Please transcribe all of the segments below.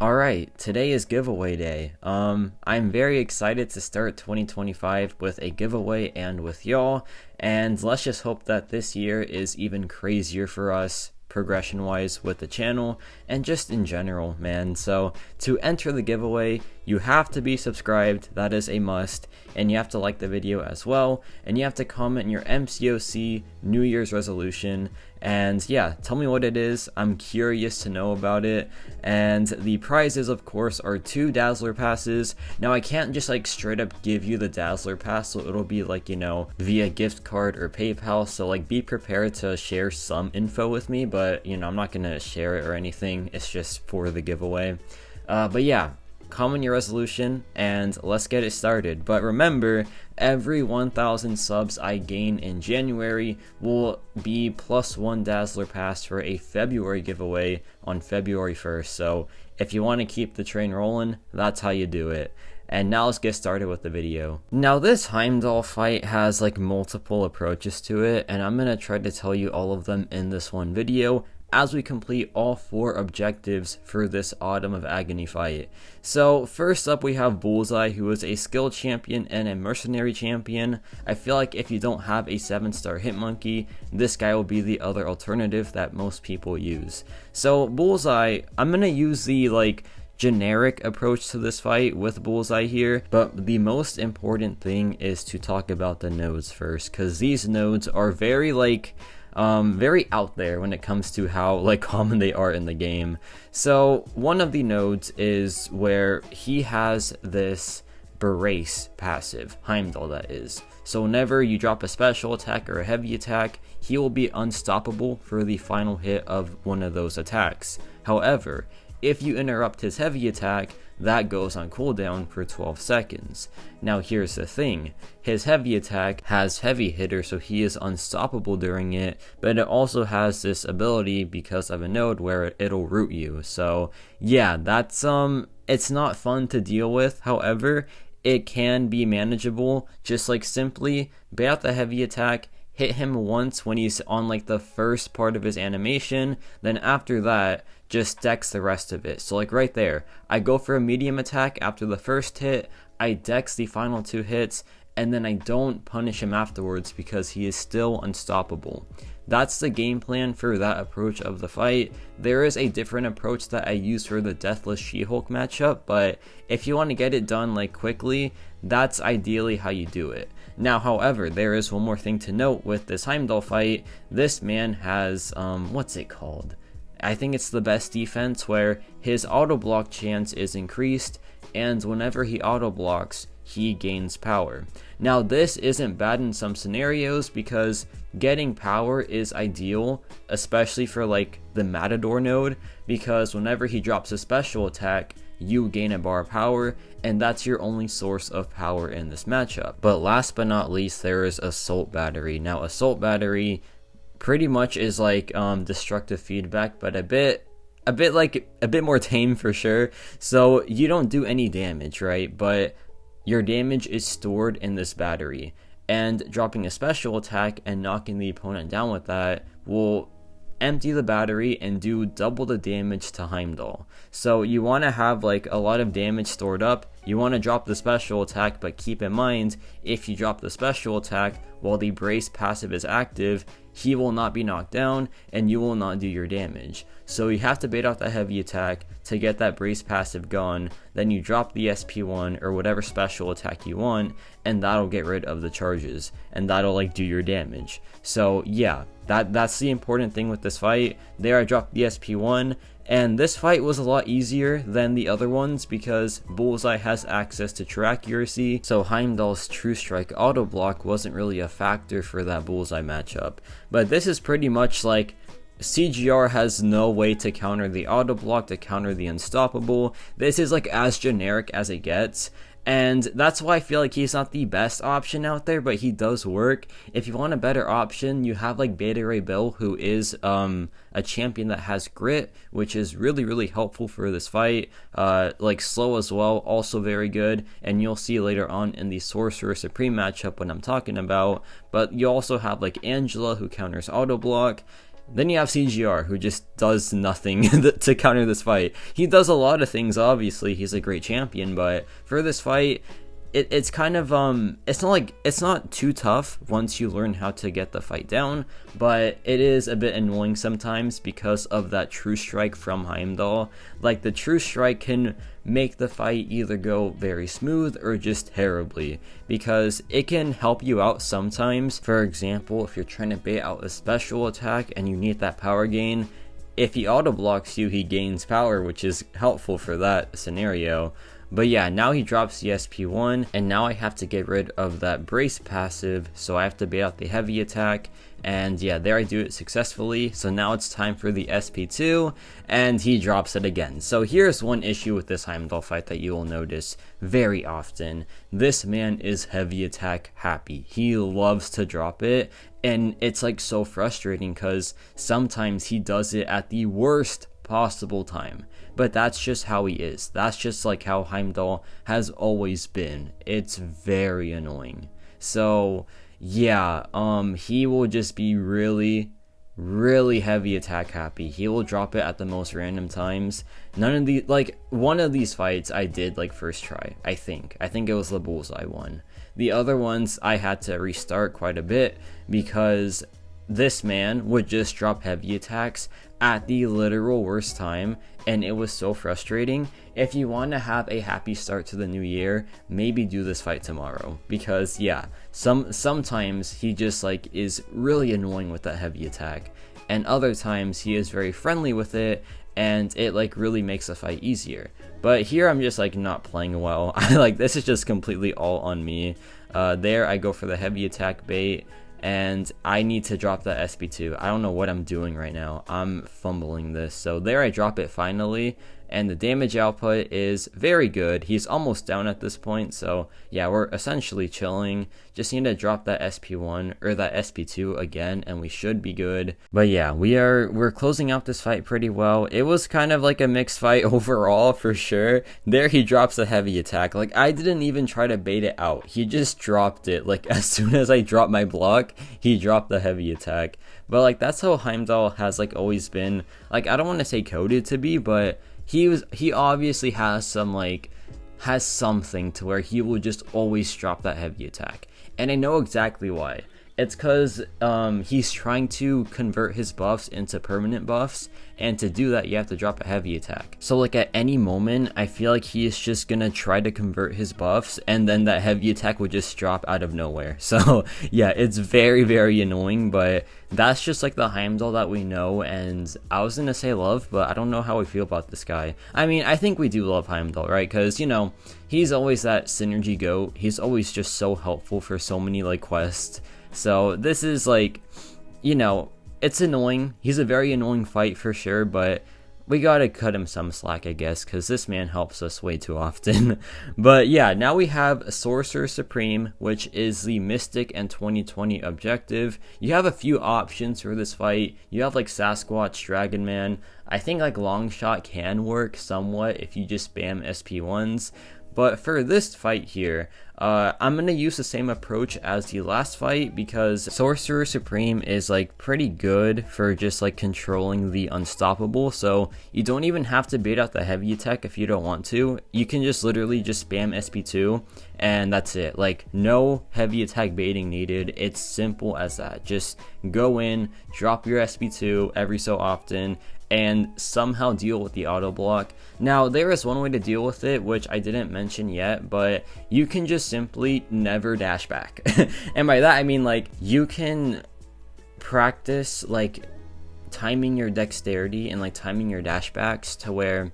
Alright, today is giveaway day. I'm very excited to start 2025 with a giveaway and with y'all, and let's just hope that this year is even crazier for us progression wise with the channel and just in general, man. So to enter the giveaway, you have to be subscribed, that is a must, and you have to like the video as well, and you have to comment your Mcoc New Year's resolution. And yeah, tell me what it is. I'm curious to know about it. And the prizes, of course, are 2 Dazzler passes. Now I can't just like straight up give you the Dazzler pass, so it'll be like, you know, via gift card or PayPal. So like be prepared to share some info with me, but you know, I'm not gonna share it or anything. It's just for the giveaway. But yeah, comment your resolution and let's get it started. But remember, every 1,000 subs I gain in January will be +1 Dazzler pass for a February giveaway on February 1st. So if you want to keep the train rolling, that's how you do it. And now let's get started with the video. Now this Heimdall fight has like multiple approaches to it, and I'm gonna try to tell you all of them in this one video as we complete all 4 objectives for this Autumn of Agony fight. So first up we have Bullseye, who is a skill champion and a mercenary champion. I feel like if you don't have a 7-star hit monkey, this guy will be the other alternative that most people use. So Bullseye, I'm gonna use the like generic approach to this fight with Bullseye here, but the most important thing is to talk about the nodes first, because these nodes are very like very out there when it comes to how like common they are in the game. So one of the nodes is where he has this Brace passive, Heimdall that is. So whenever you drop a special attack or a heavy attack, he will be unstoppable for the final hit of one of those attacks. However, if you interrupt his heavy attack, that goes on cooldown for 12 seconds. Now here's the thing, his heavy attack has heavy hitter, so he is unstoppable during it, but it also has this ability because of a node where it'll root you. So yeah, that's it's not fun to deal with. However, it can be manageable. Just like simply bait out the heavy attack, hit him once when he's on like the first part of his animation, then after that just dex the rest of it. So like right there, I go for a medium attack after the first hit, I dex the final 2 hits, and then I don't punish him afterwards because he is still unstoppable. That's the game plan for that approach of the fight. There is a different approach that I use for the Deathless SheHulk matchup, but if you want to get it done like quickly, that's ideally how you do it. Now, however, there is one more thing to note with this Heimdall fight. This man has, what's it called? I think it's the best defense, where his auto block chance is increased, and whenever he auto blocks, he gains power. Now this isn't bad in some scenarios because getting power is ideal, especially for like the Matador node, because whenever he drops a special attack, you gain a bar of power, and that's your only source of power in this matchup. But last but not least, there is Assault Battery. Now Assault Battery pretty much is like destructive feedback, but a bit more tame for sure. So you don't do any damage, right? But your damage is stored in this battery, and dropping a special attack and knocking the opponent down with that will empty the battery and do double the damage to Heimdall. So you want to have like a lot of damage stored up. You want to drop the special attack, but keep in mind, if you drop the special attack while the Brace passive is active, he will not be knocked down and you will not do your damage. So you have to bait out that heavy attack to get that Brace passive gone, then you drop the SP1 or whatever special attack you want, and that'll get rid of the charges, and that'll like do your damage. So yeah, that's the important thing with this fight. There I dropped the SP1, and this fight was a lot easier than the other ones because Bullseye has access to true accuracy, so Heimdall's True Strike auto block wasn't really a factor for that Bullseye matchup. But this is pretty much like CGR has no way to counter the auto block, to counter the unstoppable. This is like as generic as it gets, and that's why I feel like he's not the best option out there, but he does work. If you want a better option, you have like Beta Ray Bill, who is a champion that has grit, which is really helpful for this fight. Like slow as well, also very good, and you'll see later on in the Sorcerer Supreme matchup what I'm talking about. But you also have like Angela, who counters auto block. Then you have CGR, who just does nothing to counter this fight. He does a lot of things, obviously, he's a great champion, but for this fight, it's kind of, it's not too tough once you learn how to get the fight down, but it is a bit annoying sometimes because of that True Strike from Heimdall. Like, the True Strike can make the fight either go very smooth or just terribly, because it can help you out sometimes. For example, if you're trying to bait out a special attack and you need that power gain, if he auto blocks you, he gains power, which is helpful for that scenario. But yeah, now he drops the SP1, and now I have to get rid of that brace passive, so I have to bait out the heavy attack, and yeah, there I do it successfully. So now it's time for the SP2, and he drops it again. So here's one issue with this Heimdall fight that you will notice very often. This man is heavy attack happy. He loves to drop it, and it's like so frustrating because sometimes he does it at the worst possible time. But that's just how he is. That's just like how Heimdall has always been. It's very annoying. So yeah, he will just be really heavy attack happy. He will drop it at the most random times. None of the, like, one of these fights I did like first try, I think it was the Bullseye one. The other ones I had to restart quite a bit because this man would just drop heavy attacks at the literal worst time, and it was so frustrating. If you want to have a happy start to the new year, maybe do this fight tomorrow, because yeah, sometimes he just like is really annoying with that heavy attack, and other times he is very friendly with it, and it like really makes the fight easier. But here I'm just like not playing well. Like, this is just completely all on me. There I go for the heavy attack bait, and I need to drop that SP2. I don't know what I'm doing right now. I'm fumbling this. So there I drop it finally, and the damage output is very good. He's almost down at this point, so yeah, we're essentially chilling. Just need to drop that SP1 or that SP2 again, and we should be good. But yeah, we're closing out this fight pretty well. It was kind of like a mixed fight overall for sure. There he drops a heavy attack. Like, I didn't even try to bait it out. He just dropped it. Like, as soon as I dropped my block, he dropped the heavy attack. But like, that's how Heimdall has like always been. Like, I don't want to say coded to be, but he obviously has something to where he will just always drop that heavy attack. And I know exactly why. It's because he's trying to convert his buffs into permanent buffs, and to do that you have to drop a heavy attack. So like, at any moment I feel like he is just gonna try to convert his buffs, and then that heavy attack would just drop out of nowhere. So yeah, it's very annoying, but that's just like the Heimdall that we know. And I was gonna say love, but I don't know how we feel about this guy. I mean, I think we do love Heimdall, right? Because, you know, he's always that synergy goat. He's always just so helpful for so many like quests. So this is like, you know, it's annoying. He's a very annoying fight for sure, but we gotta cut him some slack, I guess, because this man helps us way too often. But yeah, now we have Sorcerer Supreme, which is the Mystic and 2020 objective. You have a few options for this fight. You have like Sasquatch, Dragon Man. I think like Longshot can work somewhat if you just spam SP1s. But for this fight here, I'm going to use the same approach as the last fight, because Sorcerer Supreme is like pretty good for just like controlling the unstoppable. So you don't even have to bait out the heavy attack if you don't want to. You can just literally just spam SP2 and that's it. Like, no heavy attack baiting needed. It's simple as that. Just go in, drop your SP2 every so often, and somehow deal with the auto block. Now, there is one way to deal with it, which I didn't mention yet, but you can just simply never dash back. And by that I mean, like, you can practice like timing your dexterity and like timing your dash backs to where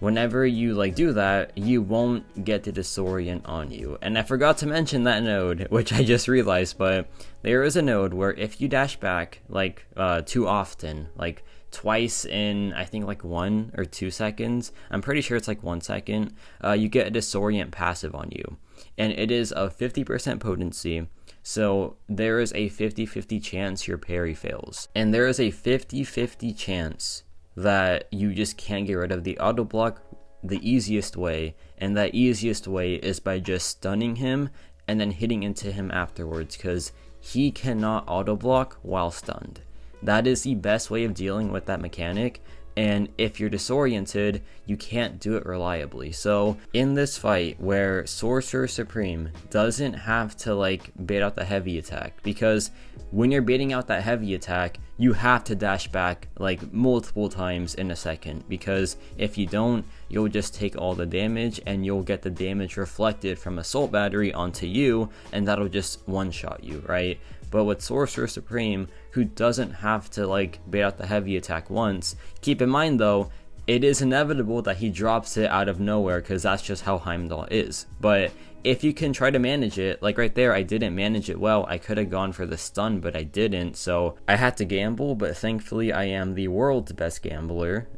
whenever you like do that, you won't get the disorient on you. And I forgot to mention that node, which I just realized, but there is a node where if you dash back like too often, like twice in I think like 1 or 2 seconds, I'm pretty sure it's like 1 second, you get a disorient passive on you, and it is of 50% potency. So there is a 50-50 chance your parry fails, and there is a 50-50 chance that you just can't get rid of the auto block the easiest way, and that easiest way is by just stunning him and then hitting into him afterwards, because he cannot auto block while stunned. That is the best way of dealing with that mechanic. And if you're disoriented, you can't do it reliably. So in this fight where Sorcerer Supreme doesn't have to like bait out the heavy attack, because when you're baiting out that heavy attack, you have to dash back like multiple times in a second, because if you don't, you'll just take all the damage and you'll get the damage reflected from Assault Battery onto you, and that'll just one-shot you, right? But with Sorcerer Supreme, who doesn't have to like bait out the heavy attack once, keep in mind though, it is inevitable that he drops it out of nowhere, because that's just how Heimdall is. But if you can try to manage it, like right there, I didn't manage it well. I could have gone for the stun, but I didn't, so I had to gamble. But thankfully I am the world's best gambler.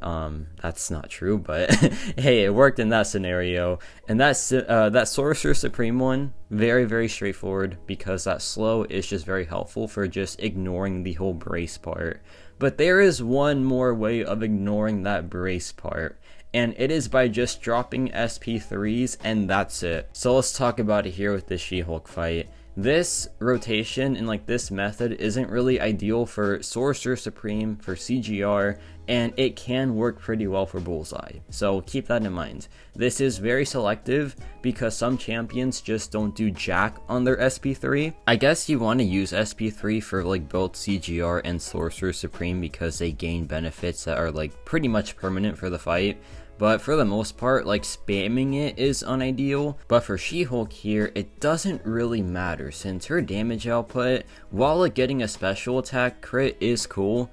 That's not true, but hey, it worked in that scenario. And that's that Sorcerer Supreme one, very, very straightforward, because that slow is just very helpful for just ignoring the whole brace part. But there is one more way of ignoring that brace part, and it is by just dropping SP3s, and that's it. So let's talk about it here with this SheHulk fight. This rotation and like this method isn't really ideal for Sorcerer Supreme, for CGR, and it can work pretty well for Bullseye. So keep that in mind. This is very selective because some champions just don't do jack on their SP3. I guess you want to use SP3 for like both CGR and Sorcerer Supreme because they gain benefits that are like pretty much permanent for the fight. But for the most part, like spamming it is unideal. But for SheHulk here, it doesn't really matter, since her damage output, while like getting a special attack crit is cool,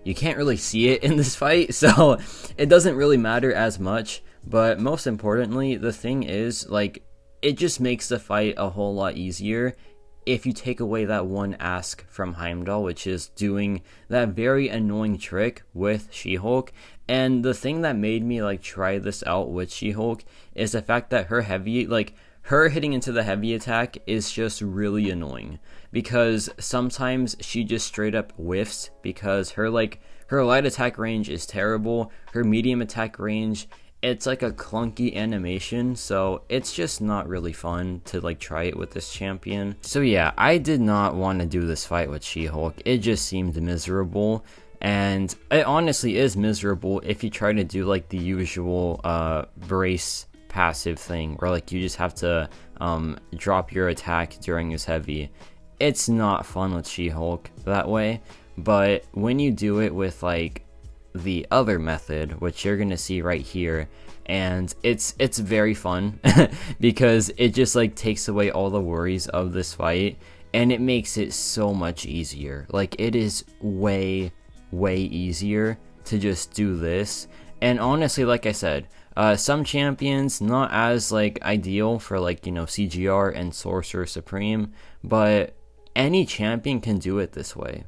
you can't really see it in this fight, so it doesn't really matter as much. But most importantly, the thing is, like, it just makes the fight a whole lot easier if you take away that one ask from Heimdall, which is doing that very annoying trick with SheHulk. And the thing that made me like try this out with SheHulk is the fact that her heavy, like her hitting into the heavy attack is just really annoying, because sometimes she just straight up whiffs, because her light attack range is terrible, her medium attack range, it's like a clunky animation, so it's just not really fun to like try it with this champion. So yeah, I did not want to do this fight with SheHulk. It just seemed miserable, and it honestly is miserable if you try to do like the usual brace passive thing, where like you just have to drop your attack during his heavy. It's not fun with SheHulk that way. But when you do it with like the other method, which you're gonna see right here, and it's very fun because it just like takes away all the worries of this fight, and it makes it so much easier. Like, it is way easier to just do this. And honestly, like I said, some champions not as like ideal for like, you know, CGR and Sorcerer Supreme, but any champion can do it this way.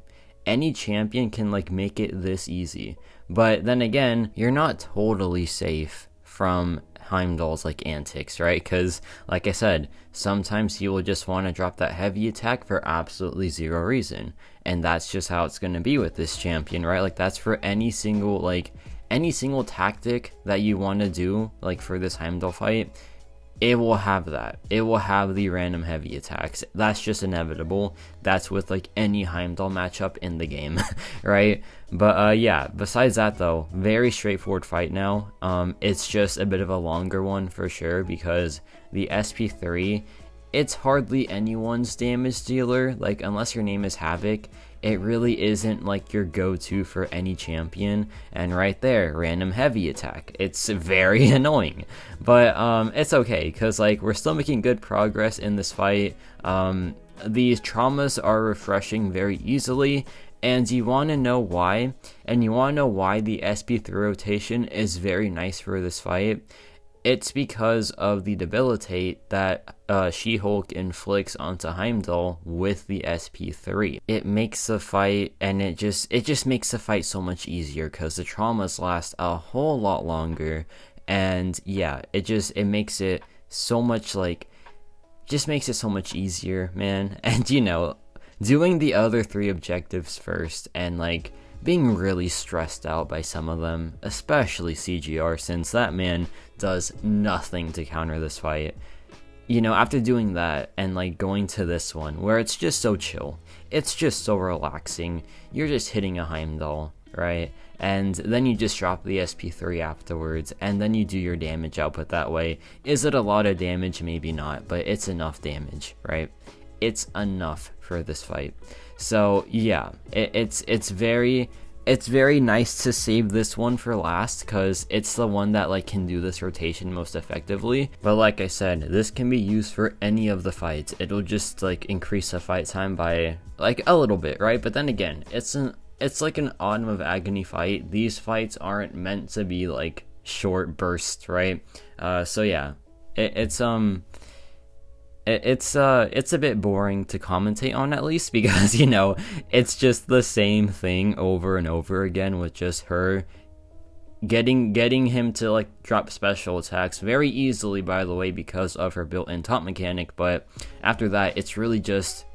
Any champion can like make it this easy. But then again, you're not totally safe from Heimdall's like antics, right? Because like I said, sometimes he will just want to drop that heavy attack for absolutely zero reason, and that's just how it's going to be with this champion, right? Like, that's for any single tactic that you want to do, like for this Heimdall fight, it will have that. It will have the random heavy attacks. That's just inevitable. That's with like any Heimdall matchup in the game, right? But yeah, besides that though, very straightforward fight now. It's just a bit of a longer one for sure, because the SP3, it's hardly anyone's damage dealer. Like, unless your name is Havoc, it really isn't like your go-to for any champion. And right there, random heavy attack. It's very annoying, but it's okay, because like we're still making good progress in this fight. These traumas are refreshing very easily, and you want to know why, and you want to know why the SP3 rotation is very nice for this fight. It's because of the debilitate that SheHulk inflicts onto Heimdall with the SP3. It makes the fight, and it just makes the fight so much easier, because the traumas last a whole lot longer. And yeah, it makes it so much like, just makes it so much easier, man. And you know, doing the other 3 objectives first, and like being really stressed out by some of them, especially CGR, since that man does nothing to counter this fight. you know, after doing that and like going to this one where it's just so chill, it's just so relaxing. You're just hitting a Heimdall, right? And then you just drop the SP3 afterwards, and then you do your damage output that way. Is it a lot of damage? Maybe not, but it's enough damage, right? It's enough for this fight. So yeah, it's very nice to save this one for last, because it's the one that like can do this rotation most effectively. But like I said, this can be used for any of the fights. It'll just like increase the fight time by like a little bit, right? But then again, it's like an Autumn of Agony fight. These fights aren't meant to be like short bursts, right? So yeah, it's a bit boring to commentate on, at least, because, you know, it's just the same thing over and over again with just her getting him to like drop special attacks very easily, by the way, because of her built-in taunt mechanic. But after that, it's really just,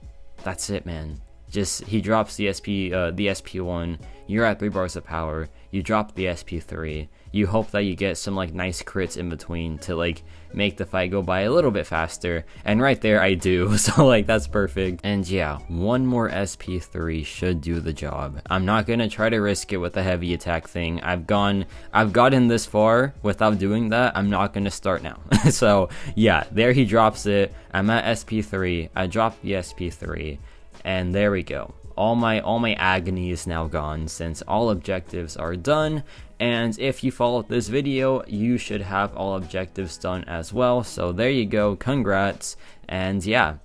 that's it, man. Just, he drops the SP1, you're at 3 bars of power, you drop the SP3, you hope that you get some like nice crits in between to like make the fight go by a little bit faster, and right there I do, so like that's perfect. And yeah, one more SP3 should do the job. I'm not gonna try to risk it with the heavy attack thing. I've gotten this far without doing that. I'm not gonna start now. So yeah, there he drops it, I'm at SP3, I drop the SP3, and there we go. All my agony is now gone, since all objectives are done. And if you followed this video, you should have all objectives done as well. So there you go, congrats. And yeah,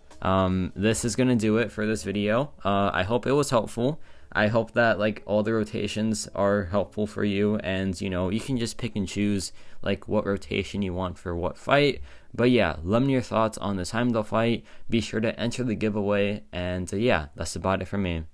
this is gonna do it for this video. I hope it was helpful. I hope that like all the rotations are helpful for you, and you know, you can just pick and choose like what rotation you want for what fight. But yeah, let me know your thoughts on this Heimdall fight. Be sure to enter the giveaway, and yeah, that's about it for me.